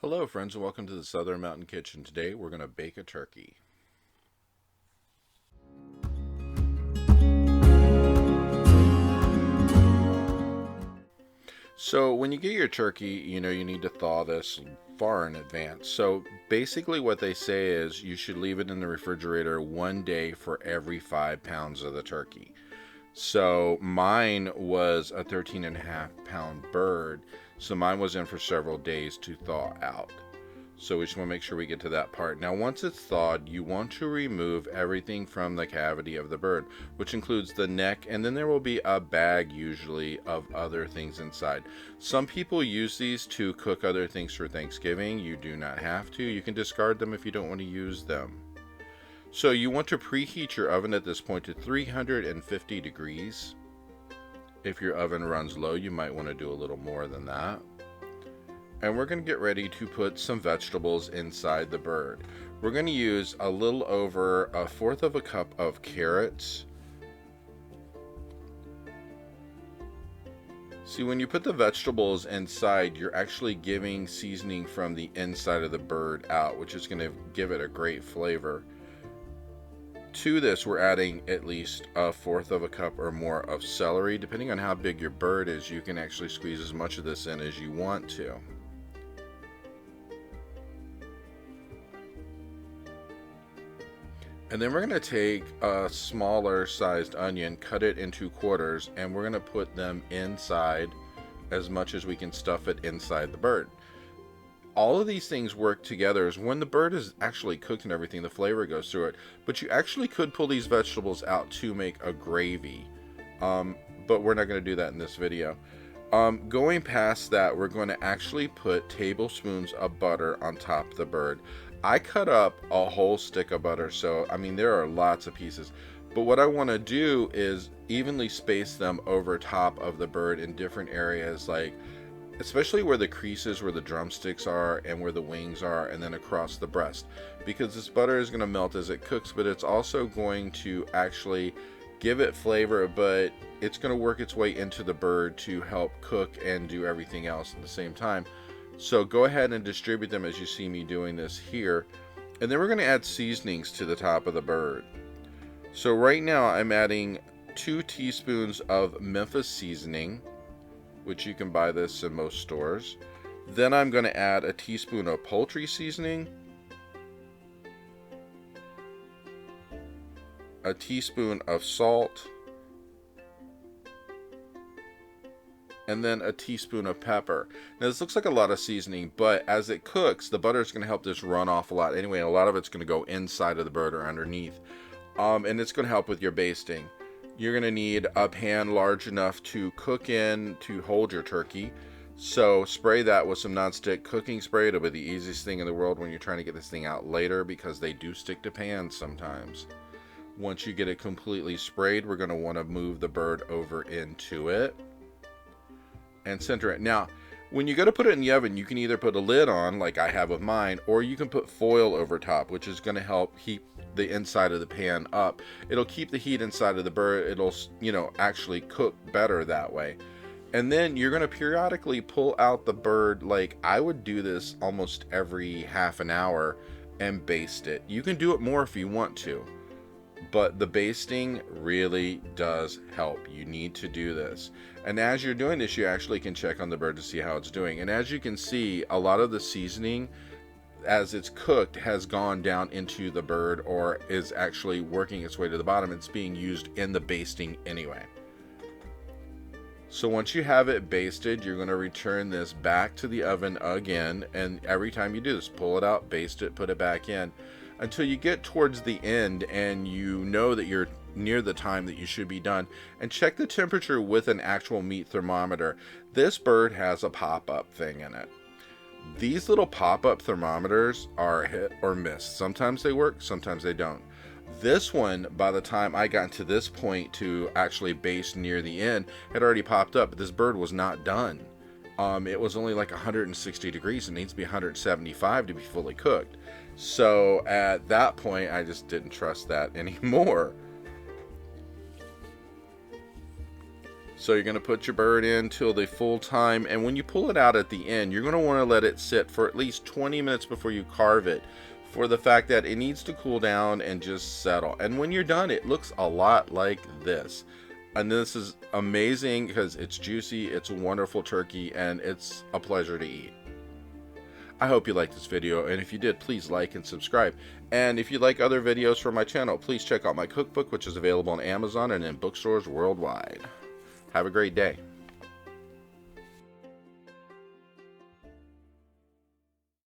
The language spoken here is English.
Hello friends and welcome to the Southern Mountain Kitchen. Today we're going to bake a turkey. So when you get your turkey, you need to thaw this far in advance. So basically what they say is you should leave it in the refrigerator 1 day for every 5 pounds of the turkey. So mine was a 13.5 pound bird. So mine was in for several days to thaw out. So we just want to make sure we get to that part. Now once it's thawed, you want to remove everything from the cavity of the bird, which includes the neck, and then there will be a bag usually of other things inside. Some people use these to cook other things for Thanksgiving. You do not have to. You can discard them if you don't want to use them. So you want to preheat your oven at this point to 350 degrees. If your oven runs low, you might want to do a little more than that. And we're going to get ready to put some vegetables inside the bird. We're going to use a little over 1/4 of a cup of carrots. See, when you put the vegetables inside, you're actually giving seasoning from the inside of the bird out, which is going to give it a great flavor. To this, we're adding at least 1/4 of a cup or more of celery. Depending on how big your bird is, you can actually squeeze as much of this in as you want to. And then we're going to take a smaller sized onion, cut it into quarters, and we're going to put them inside as much as we can stuff it inside the bird. All of these things work together. Is when the bird is actually cooked and everything, the flavor goes through it. But you actually could pull these vegetables out to make a gravy. But we're not going to do that in this video. Going past that, we're going to actually put tablespoons of butter on top of the bird. I cut up a whole stick of butter, so I mean there are lots of pieces. But what I want to do is evenly space them over top of the bird in different areas, like especially where the creases, where the drumsticks are, and where the wings are, and then across the breast. Because this butter is going to melt as it cooks, but it's also going to actually give it flavor, but it's going to work its way into the bird to help cook and do everything else at the same time. So go ahead and distribute them as you see me doing this here. And then we're going to add seasonings to the top of the bird. So right now I'm adding 2 teaspoons of Memphis Seasoning, which you can buy this in most stores. Then I'm going to add a teaspoon of Poultry Seasoning, a teaspoon of salt, and then a teaspoon of pepper. Now this looks like a lot of seasoning, but as it cooks, the butter is going to help this run off a lot anyway, and a lot of it's going to go inside of the bird or underneath. And it's going to help with your basting. You're going to need a pan large enough to cook in to hold your turkey. So spray that with some nonstick cooking spray. It'll be the easiest thing in the world when you're trying to get this thing out later, because they do stick to pans sometimes. Once you get it completely sprayed, we're going to want to move the bird over into it and center it. Now, when you go to put it in the oven, you can either put a lid on, like I have with mine, or you can put foil over top, which is going to help heat the inside of the pan up. It'll keep the heat inside of the bird. It'll, actually cook better that way. And then you're going to periodically pull out the bird. Like I would do this almost every half an hour and baste it. You can do it more if you want to, but the basting really does help. You need to do this. And as you're doing this, you actually can check on the bird to see how it's doing. And as you can see, a lot of the seasoning, as it's cooked, has gone down into the bird or is actually working its way to the bottom. It's being used in the basting anyway. So once you have it basted, you're going to return this back to the oven again. And every time you do this, pull it out, baste it, put it back in, until you get towards the end and you know that you're near the time that you should be done. And check the temperature with an actual meat thermometer. This bird has a pop-up thing in it. These little pop-up thermometers are hit or miss. Sometimes they work, sometimes they don't. This one, by the time I got to this point to actually baste near the end, had already popped up, but this bird was not done. It was only like 160 degrees. It needs to be 175 to be fully cooked. So at that point, I just didn't trust that anymore. So you're going to put your bird in till the full time, and when you pull it out at the end, you're going to want to let it sit for at least 20 minutes before you carve it, for the fact that it needs to cool down and just settle. And when you're done, it looks a lot like this. And this is amazing because it's juicy, it's a wonderful turkey, and it's a pleasure to eat. I hope you liked this video, and if you did, please like and subscribe. And if you like other videos from my channel, please check out my cookbook, which is available on Amazon and in bookstores worldwide. Have a great day.